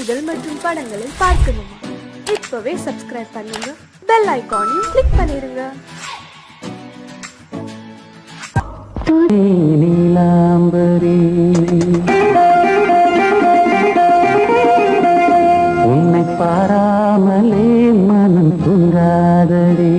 பாடல்கள் மற்றும் படங்களை பார்க்கணுமா? இப்பவே சப்ஸ்கிரைப் பண்ணுங்க, பெல் ஐகானையும் கிளிக் பண்ணிருங்க. நீலாம்பரி உன்னை பாராமலே மனம் தூங்காதடி.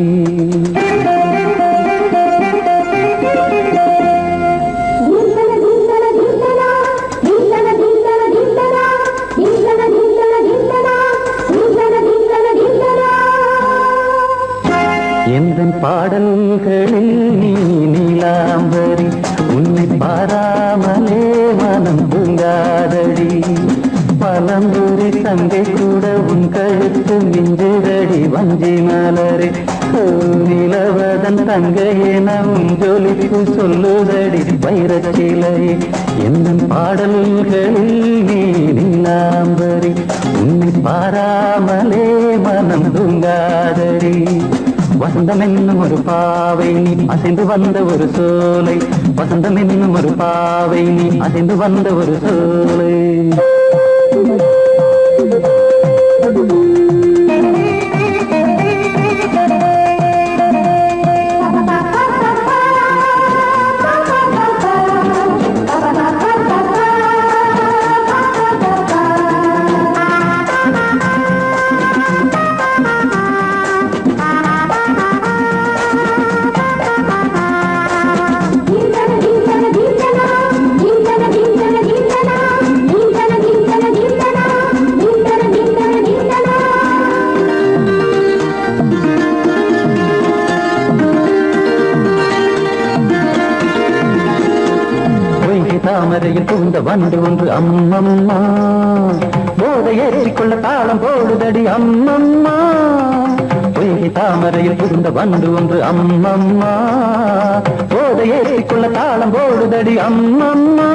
எந்தன் பாடல்களில் நீ நீலாம்பரி உன்னை பாராமலே மனம் தூங்காதடி. பலம்புரி தங்கை கூட உன் கழுத்து மிஞ்சுதடி வஞ்சி மலரே. நிலவதன் தங்கையே நம் ஜொலிப்பு சொல்லுதடி வைரச்சிலை. எந்தன் பாடல்களில் நீ நீலாம்பரி உன்னை பாராமலே மனம் தூங்காதடி. வசந்தம் என்னும் ஒரு பாவை நீ அசைந்து வந்த ஒரு சோலை. வசந்தம் என்னும் ஒரு பாவை நீ அசைந்து வந்த ஒரு சோலை. தாமரையில் புகுந்த வண்டு ஒன்று அம்மம்மா போதை ஏற்றிக்கொள்ள தாளம் போடுதடி அம்மம்மா. பொய்கை தாமரையில் புகுந்த வண்டு ஒன்று அம்மம்மா போதை ஏற்றிக்கொள்ள தாளம் போடுதடி அம்மம்மா.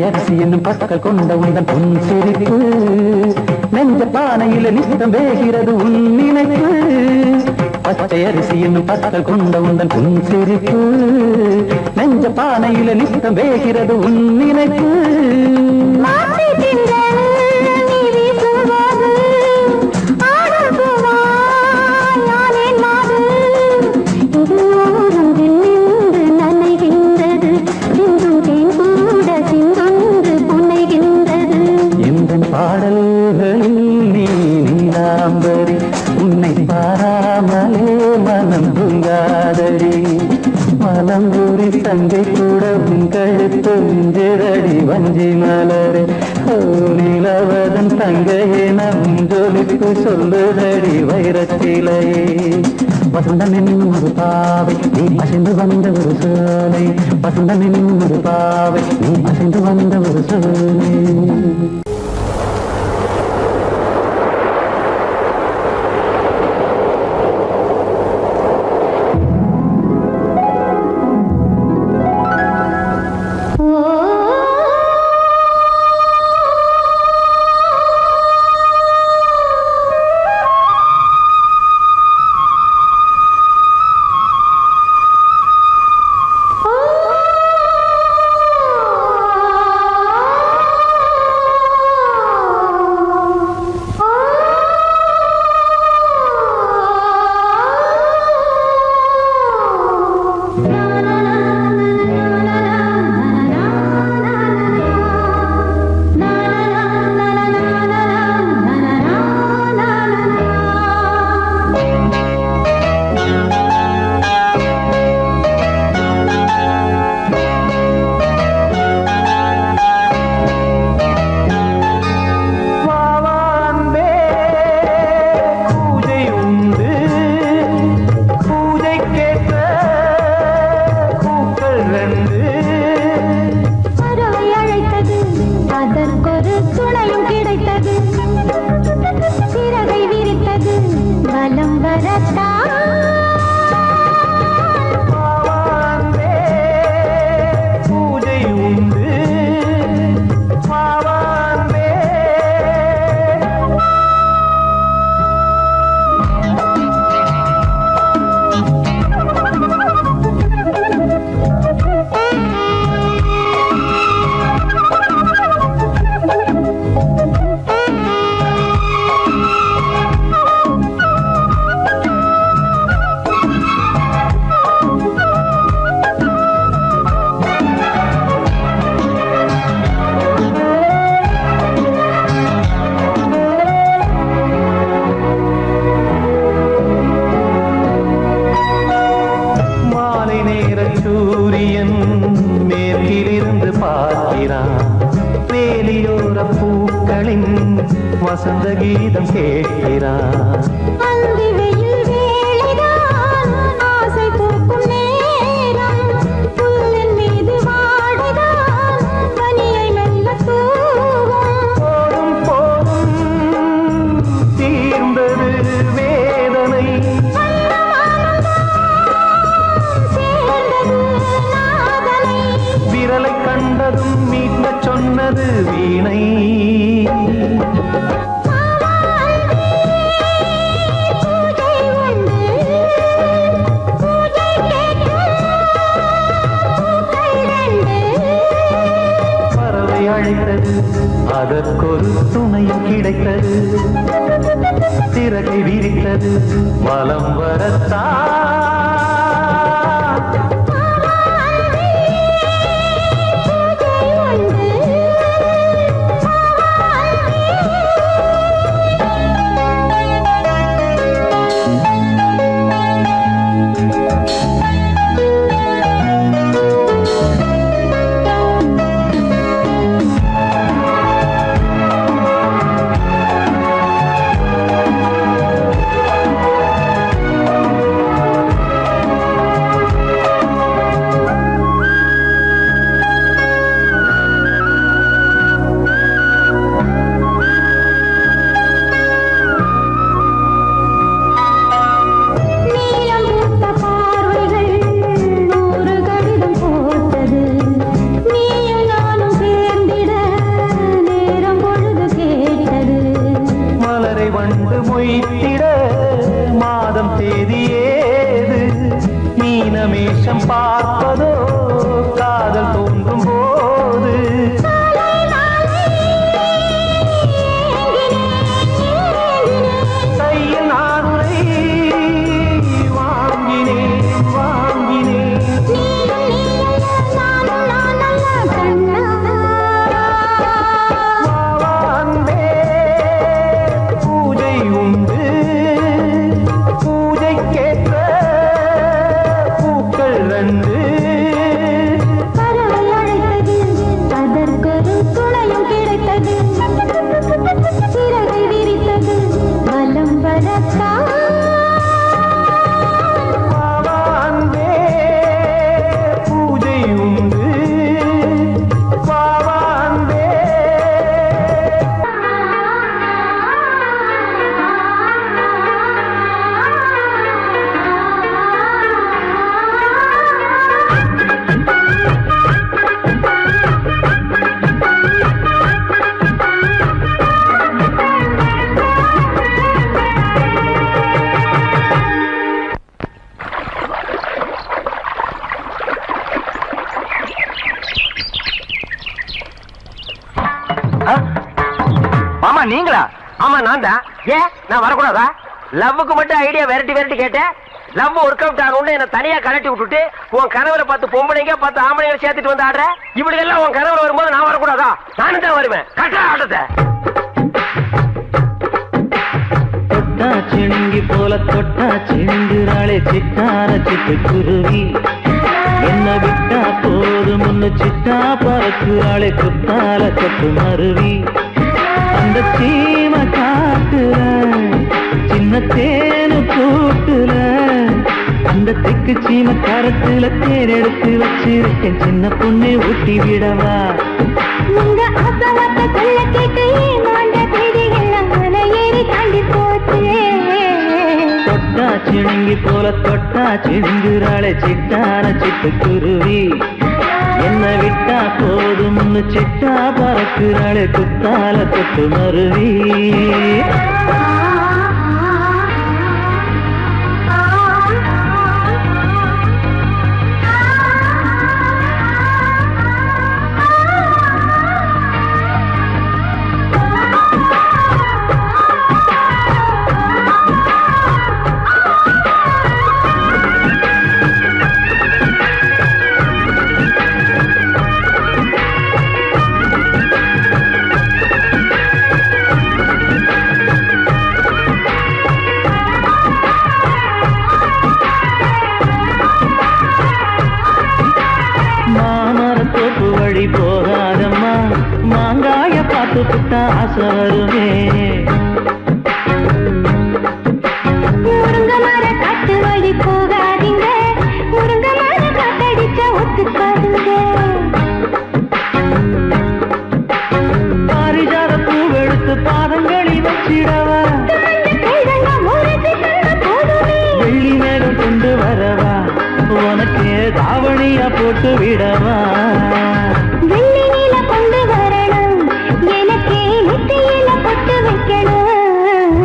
அரிசி என்னும் பற்கள் கொண்ட உந்தன் பொன் சிரிப்பு நெஞ்ச பானையில நித்தம் வேகிறது உன் நினைப்பு. பச்சை அரிசி என்னும் பற்கள் கொண்ட உந்தன் பொன் சிரிப்பு நெஞ்ச பானையில நித்தம் வேகிறது உன் நினைப்பு. பாடல்களில் நீ நீலாம்பரி உன்னை பாராமலே மனம் தூங்காதடி. மலம்பூரி தங்கை கூட உன் கழுத்து மிஞ்சுதடி வஞ்சி மலரே. நிலவதன் தங்கையே நம் ஜொலிப்பு சொல்லுதடி வைரச்சிலையே. வசந்தம் என்னும் ஒரு பாவை நீ அசைந்து வந்த ஒரு சோலை. வசந்தம் என்னும் ஒரு பாவை நீ அசைந்து வந்த ஒரு சோலை. ரெண்டு பறவை அழைத்தது அதற்கொரு துணையும் கிடைத்தது சிறகை விரித்தது வலம் வரத்தான் பூஜை உண்டு சூரியன் மேற்கிலிருந்து பார்க்கிறான் வேலியோர பூக்களின் வசந்த கீதம் கேட்கிறான் கண்டதும் மீட்க சொன்னது வீணை பறவை அழைத்தது அதற்கொரு துணையும் கிடைத்தது சிறகை விரித்தது வலம் வரத்தான் மாதம் தேதி ஏது மீனமேஷம் பார்ப்பதோ காதல் தோன்றும் போது கையில் நானுரை வாங்கினேன் பூஜை உண்டு சிறகை விரித்தது வலம் வரத்தான் பூஜை உண்டு மாமா நீங்களா? ஆமா நான் தான். ஏன் நான் வரக்கூடாதா? லவ்வுக்கு மட்டும் ஐடியா விரட்டி கேட்டேன். லவ் ஒர்க் அவுட் ஆகணும்னு என்ன தனியா கலட்டி விட்டுட்டு உன் கனவுல பார்த்து பொம்பளைங்க பார்த்து ஆம்பளைங்க சேர்த்துட்டு வந்து ஆடுற. இப்படி எல்லாம் உன் கனவுல வரும்போது நான் வரக்கூடாதா? நானும் தான் வருவேன். கட்டா ஆட்டத்தை தொட்டா சிணுங்கி போல தொட்டா சிணுங்குறாளே சிட்டான சிட்டு குருவி என்ன விட்டா போதும் முன்னு சிட்டா பறக்குறாளே குத்தால கட்டு மருவி அந்த சீம காட்டுல சின்ன தேனு கூட்டுல அந்த தெக்கு சீம கரத்துல தேர் எடுத்து வச்சிருக்கேன் சின்ன பொண்ணு ஊட்டி விடவா உங்க அசவத்த சொல்ல கேட்டு ஏமாண்ட தேடி எல்லாம் மலை ஏறி தாண்டி போச்சு தொட்டா சிணுங்கி போல தொட்டா சிணுங்குறாளே சிட்டான சிட்டுக்குருவி என்ன விட்டா போதும்னு சிட்டா பறக்குறாளே குத்தால தொட்டு மருவி போகாதம்மா மாங்காய பார்த்து புட்டா ஆசை வருமே முருங்க மர காட்டு வழி போகாதீங்க முருங்க மர காத்தடிச்ச ஒத்துக்காதுங்க பாரிஜாத பூவெடுத்து பாதங்களில் வச்சிடவா வெள்ளி மேகம் கொண்டு வரவா உனக்கு தாவணியா போட்டு விடவா வெள்ளி நீல கொண்டு வரணும் எனக்கே நெத்தியில பொட்டு வைக்கணும்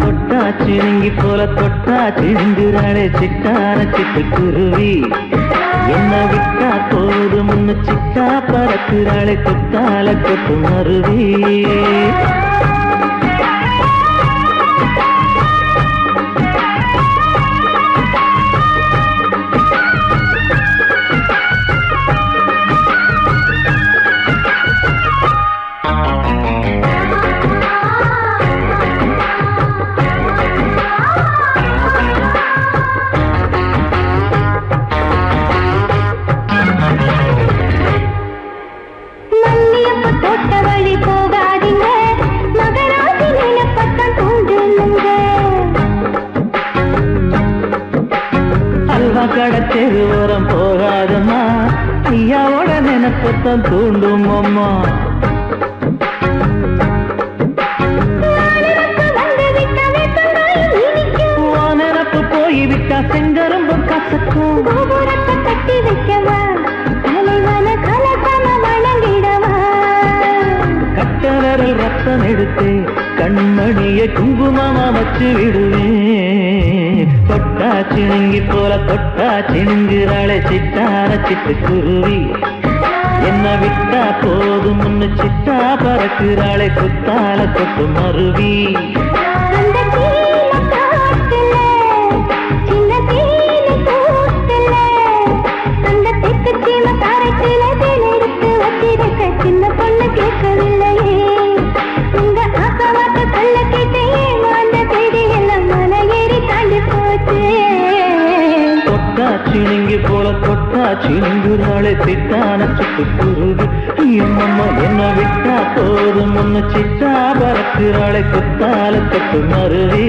தொட்டா சிணுங்கி போல தொட்டா சிணுங்குறாளே சிட்டான சிட்டுக்குருவி என்ன விட்டா போதும்னு சிட்டா பறக்குறாளே குத்தால கொட்டு மருவி கடத்தெரு ஓரம் போகாதம்மா ஐயாவோட நினைப்பத்தான் தூண்டும் அம்மா நினப்பு போய்விட்டா செங்கரும்பு கசக்கும் கட்டி வைக்கவா தலைவன கலசம வணங்கிடவா கட்டவரல் ரத்தம் எடுத்து கண்மணிய குங்குமமா வச்சு விடுவேன் தொட்டா சிணுங்கி போல தொட்டா சிணுங்குறாளே சிட்டான சிட்டுக்குருவி என்ன விட்டா போதும்னு சிட்டா பறக்குறாளே குத்தால கொட்டு மருவி அந்த தீல காட்டுல சின்ன தீல கூட்டுல அந்த தெக்கு சீம காரத்துல தேன் எடுத்து வச்சிருக்க சின்ன பொண்ணு கேட்கவில்லையே உங்க ஆசவாட்ட சொல்ல கேட்டு ஏமாந்த தேடி எல்லாம் மலை ஏறி தாண்டி போச்சு தொட்டா சிணுங்கி போல தொட்டா சிணுங்குறாளே சிட்டான சிட்டுக்குருவி அம்மம்மா என்ன விட்டா போதும் ஒன்னு சிட்டா பறக்குறாளே குத்தால கொட்டு மருவி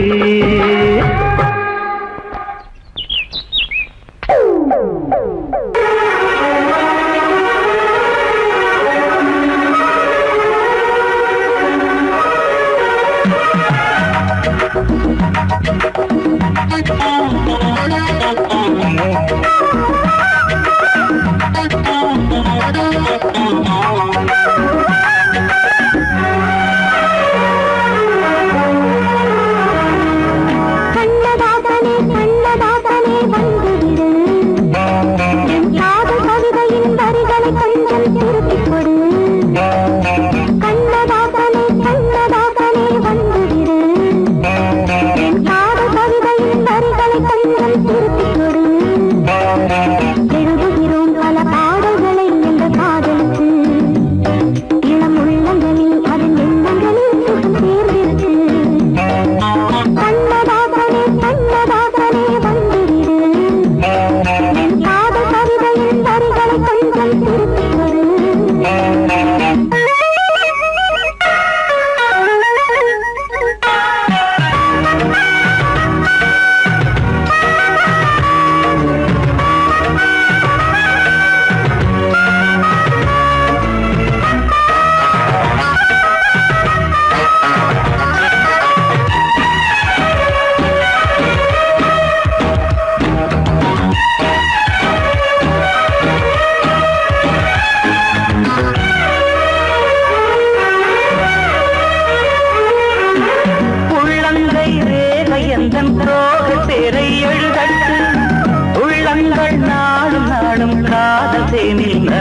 கண்ணத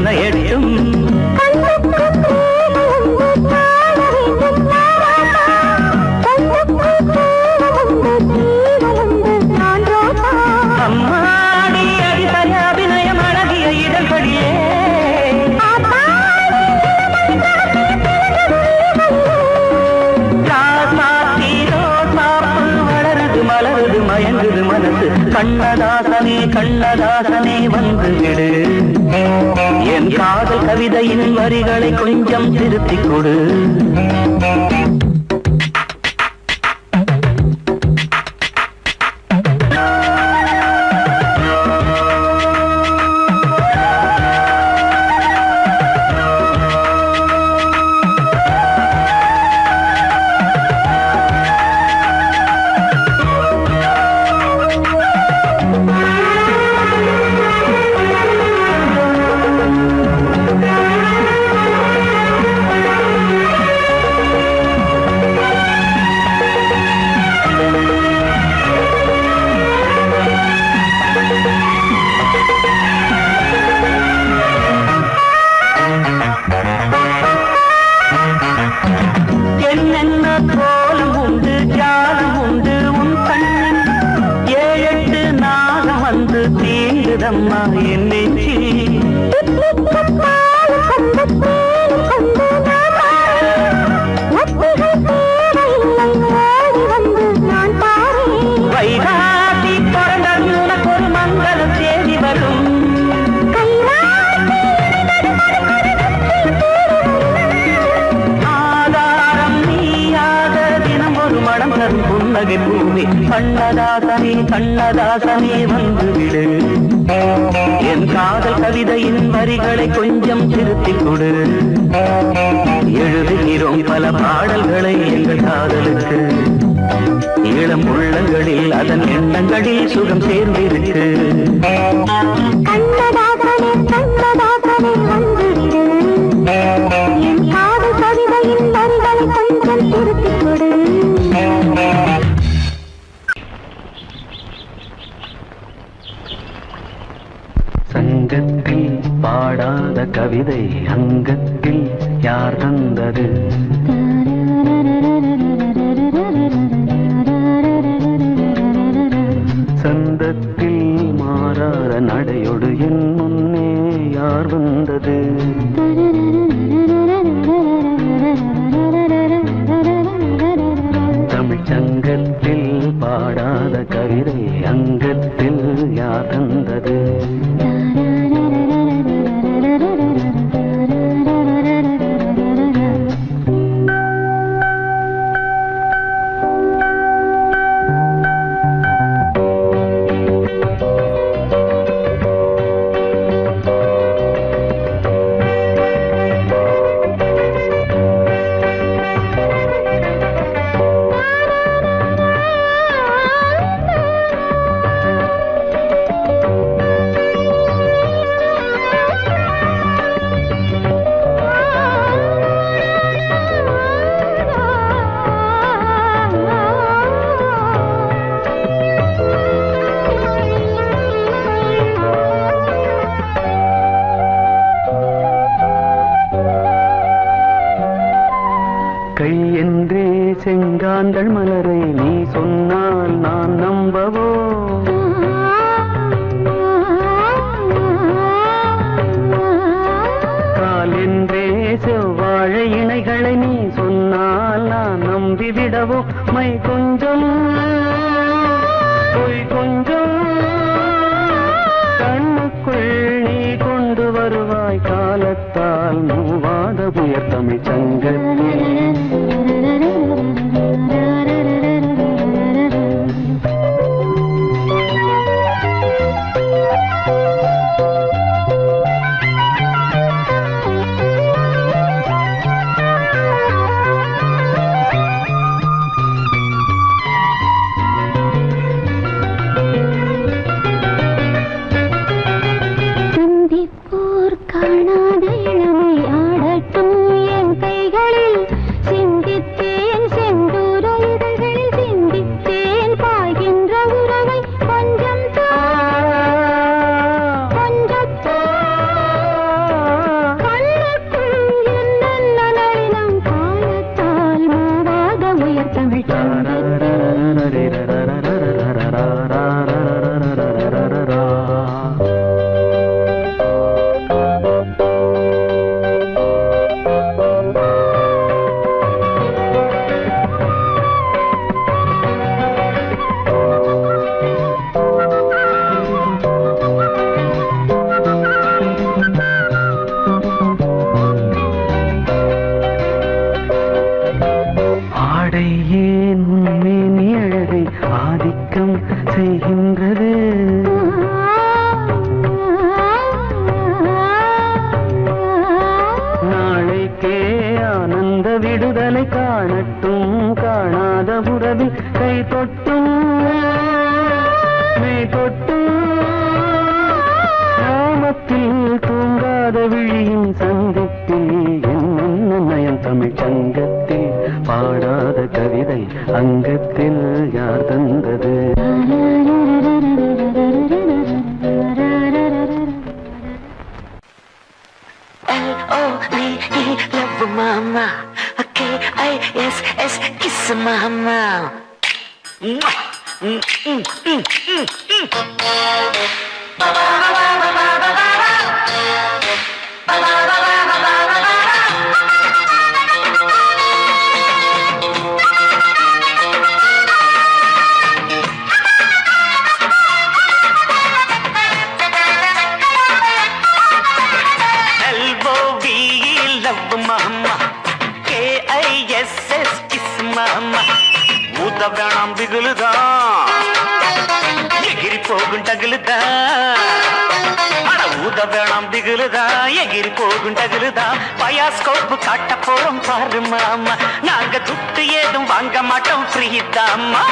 நனையட்டும். அம்மாடி அடிசய அபிநயம் அழகிய இடர்படியே வளருது மலருது மயங்குது மனசு. கண்ணதாசனே கண்ணதாசனே வந்து விடு. என் காதல் கவிதையின் வரிகளை கொஞ்சம் திருத்திக் கொடு. என்னென்ன கோலம் உண்டு ஜாலம் உண்டு உன் கண்ணில். 7-8 நாகம் வந்து தீங்குதம்மா என் நெஞ்சி. வைகாசி பிறந்தது உனக்கு ஒரு மங்களம் தேடி வரும். புன்னகை பூமி கண்ணதாசனே கண்ணதாசனே வந்து விடு. என் காதல் கவிதையின் வரிகளை கொஞ்சம் திருத்திக் கொடு. எழுதுகிறோம் பல பாடல்களை எங்கள் காதலுக்கு. இளம் உள்ளங்களில் அதன் எண்ணங்களில் சுகம் சேர்ந்திருக்கு. கண்ணதாசனே கண்ணதாசனே வந்து விடு. என் காதல் கவிதையின் வரிகளை கொஞ்சம் திருத்திக் கொடு. சங்கத்தில் பாடாத கவிதை அங்கத்தில் யார் தந்தது? சந்தத்தில் மாறாத நடையோடு என் முன்னே யார் வந்தது? தமிழ்ச்சங்கத்தில் பாடாத கவிதை அங்கத்தில் யார் தந்தது? கை என்றே செங்காந்தள் மலரை நீ சொன்னால் நான் நம்பவோ? கால் என்றே செவ்வாழை இணைகளை நீ சொன்னால் நான் நம்பிவிடவோ? மை கொஞ்சம் பொய் கொஞ்சம் கண்ணுக்குள் நீ கொண்டு வருவாய் காலத்தால் மூவாத புயர் தமிழ் சங்கத்தில். காணாத இளமை ஆடட்டும் என் கைகளில் காதலை காணட்டும் காணாத உறவில் கை தொட்டும் மெய் தொட்டும் கிராமத்தில் தூங்காத விழியின் சந்திப்பில் என்ன நயம் தமிழ் சங்கத்தில் பாடாத கவிதை அங்கத்தில் யார் தந்தது L-O-V-E, love mama. K-I-S-S, kiss mama. வேணாம் பிகுலுதா எகிரி போகும் டகுலுதா அட ஊத வேணாம் பிகுலுதா எகிரி போகும் டகுலுதா பயாஸ்கோப்பு காட்ட போறோம் பாரு மாமா நாங்க துட்டு ஏதும் வாங்க மாட்டோம் ஃப்ரீ தாமா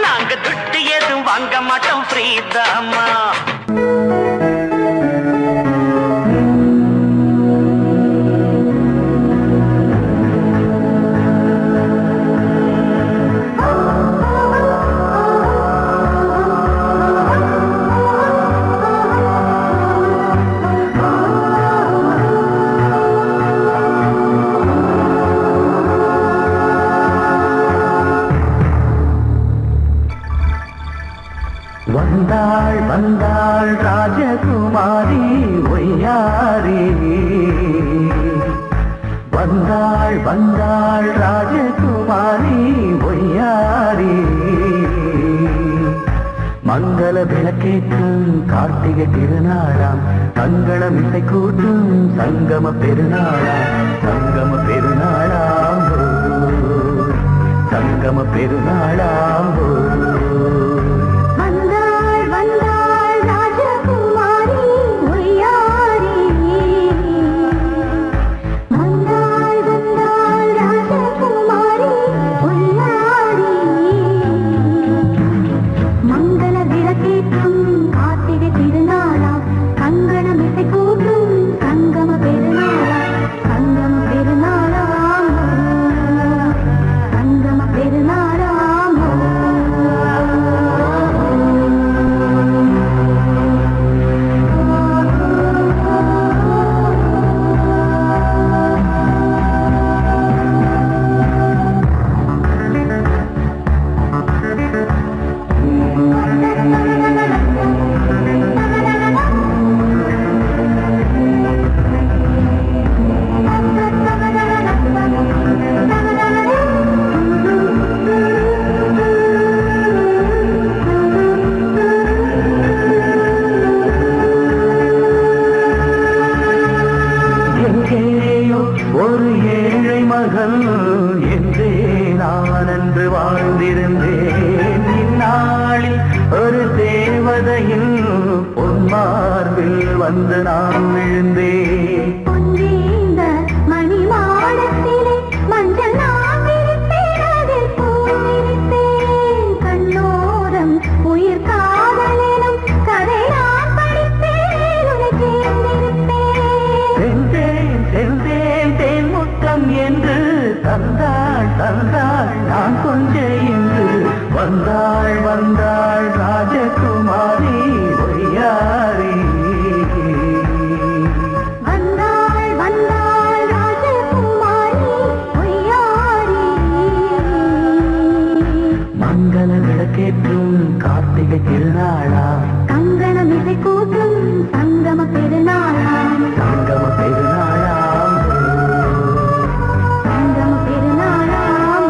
நாங்க துட்டு ஏதும் வாங்க மாட்டோம் ஃப்ரீ தாமா வந்தாள் ராஜகுமாரி ஒய்யாரி வந்தாள் வந்தாள் ராஜகுமாரி ஒய்யாரி மங்கள விளக்கேற்றும் கார்த்திகை திருநாளாம் தங்களம் இசை கூட்டும் சங்கம பெருநாளாம் சங்கம பெருநாளாம் சங்கம பெருநாளாம் வந்தாள் வந்தாள் ராஜகுமாரி ஒய்யாரி வந்தாள் வந்தாள் ராஜகுமாரி ஒய்யாரி மங்கள விளக்கேற்றும் கார்த்திகை திருநாளாம் கங்கணம் இசை கூட்டும் சங்கம பெருநாளாம் சங்கம பெருநாளாம் சங்கம பெருநாளாம் எங்கேயோ ஒரு ஏழை மகள் என்றே நான் அன்று வாழ்ந்திருந்தேன் இந்நாளில் ஒரு தேவதையில் பொன்மார்பில் வந்து நான் விழுந்தேன் பொன்வேந்த மணிமாடத்திலே மஞ்சள் நான் விரித்தேன் அதில் பூ விரித்தேன் கண்ணோரம் உயிர் காதலெனும் கதை நான் படித்தேன் உன்னை தேர்ந்தெடுத்தேன் சென்றேன் சென்றேன் தேன் முத்தம் என்று தந்தாள் தந்தாள் நான் கொஞ்சம் என்று வந்தாள் வந்தாள் ராஜகுமாரி ஒய்யாரி வந்தாள் வந்தாள் ராஜகுமாரி ஒய்யாரி மங்கள விளக்கேற்றும் கார்த்திகை திருநாளா கங்கணம் இசை கூட்டும் சங்கம பெருநாளாம் சங்கம பெருநாளாம் சங்கம பெருநாளாம்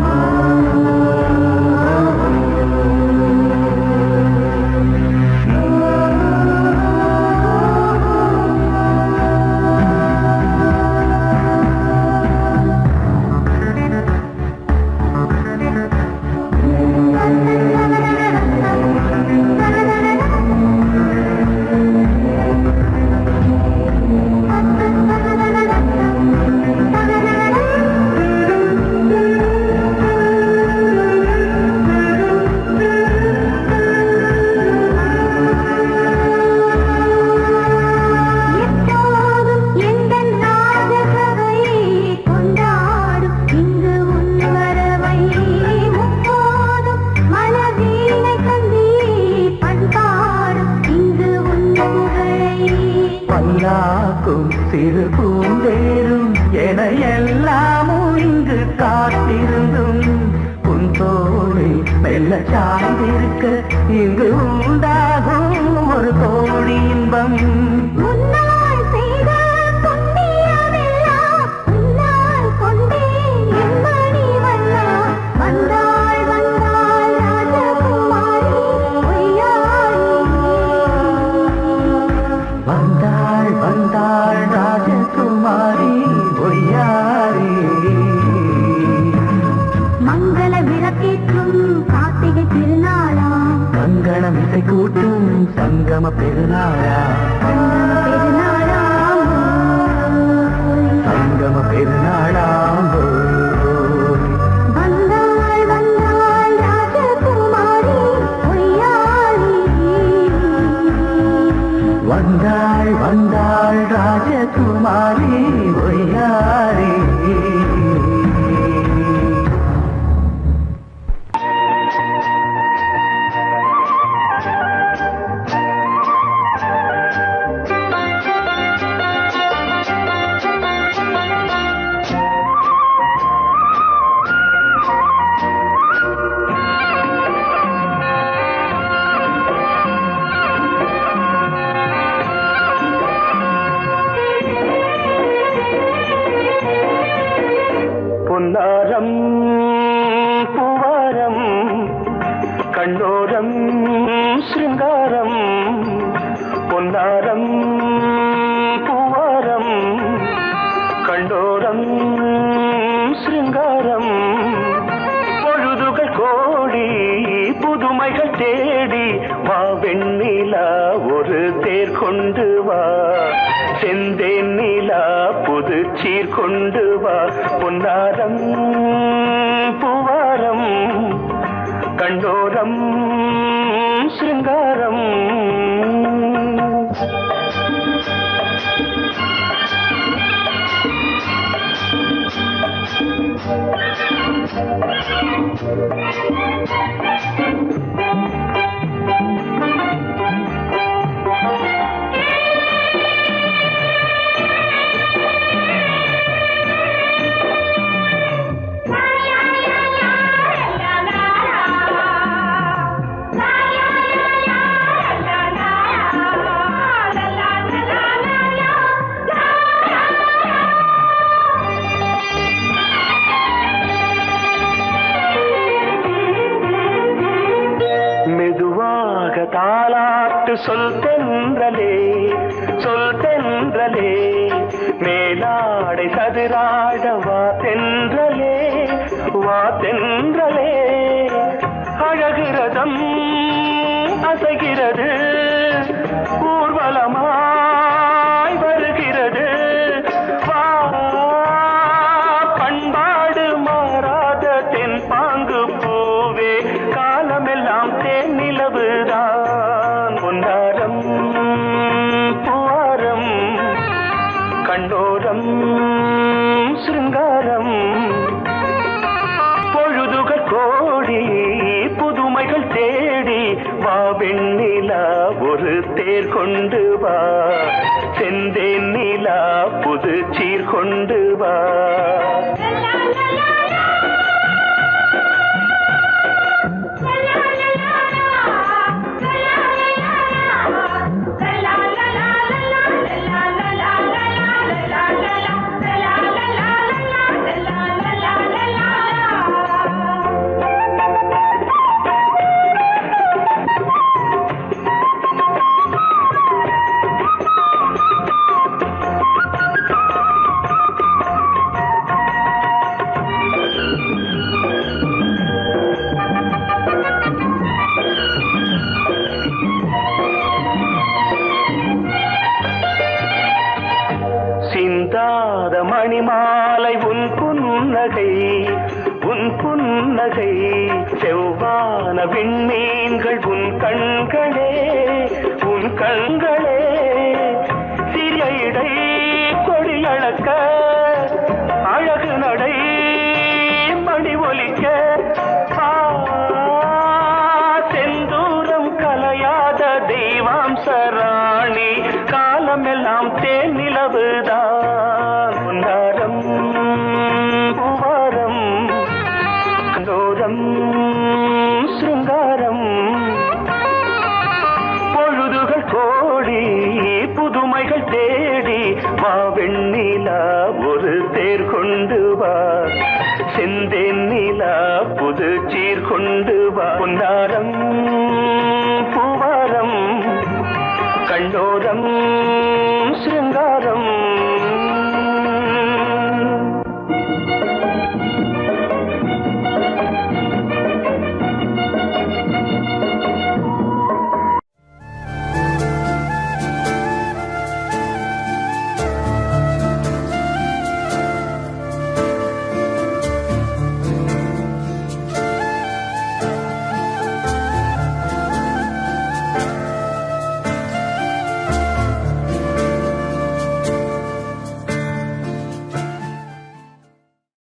எப்போதும் எந்தன் ராஜசபையை கொண்டாடும் இங்கு உன் வரவை முப்போதும் மனவீணை தந்தி பண்பாடும் இங்கு உன் புகழை பல்லாக்கும் சிறு பூந்தேரும் என எல்லாமும் இங்கு காத்திருந்தும் உன் தோழி மெல்ல சாய்ந்திருக்க இங்கு உண்டாகும் ஒரு கோடி இன்பம் முன்னால் செய்த புண்ணியமெல்லாம் உன்னால் கொண்டேன் என் மணி வண்ணா வந்தாள் வந்தாள் ராஜகுமாரி ஒய்யாரி வந்தாள் வந்தாள் ராஜகுமாரி ஒய்யாரி மங்கள விளக்கேற்றும் கார்த்திகை திருநாளாம் கங்கணம் இசை கூட்டும் சங்கம பெருநாளா பெருநாளாம் சங்கம பெருநாளாம் வந்தாள் வந்தாள் ராஜகுமாரி ஒய்யாரி வந்தாள் வந்தாள் ராஜகுமாரி ஒய்யாரி பொன்னாரம் பூவாரம் கண்ணோரம் சிருங்காரம் பொன்னாரம் பூவாரம் கண்டோரம் சிருங்காரம் பொழுதுகள் கோடி புதுமைகள் தேடி வா வெண்ணிலா ஒரு தேர் கொண்டு வா செந்தேன் நிலா புது சீர் கொண்டு வா பொன்னாரம் பூவாரம் கண்டோரம் சிருங்காரம் தாலாட்டு சொல் தென்றலே மேலாடை சதுராட வா தென்றலே அழகிறதம் அசைகிறது ஊர்வலமாய் வருகிறது வா பண்பாடு மாறாத தென் பாங்கு பூவே காலமெல்லாம் தேன் நிலவுதான் பொன்னாரம் பூவாரம் கண்டோரம் சிருங்காரம் பொழுதுகள் கோடி புதுமைகள் தேடி வா வெண்ணிலா ஒரு தேர் கொண்டு வா செந்தேன் நிலா புது சீர் கொண்டு வா சிந்தாத மணிமாலை உன் புன்னகை செவ்வான விண்மீன்கள் உன் கண்களே சிறிய இடை கொடியளக்க அழகு நடை மணி ஒலிக்க செந்தூரம் கலையாத தெய்வாம்சராணி காலமெல்லாம் தேன் நிலவுதான் பொன்னாரம் பூவாரம் கண்டோரம் சிருங்காரம் பொழுதுகள் கோடி புதுமைகள் தேடி வா வெண்ணிலா ஒரு தேர் கொண்டு வா செந்தேன் நிலா புது சீர் கொண்டு வா பொன்னாரம்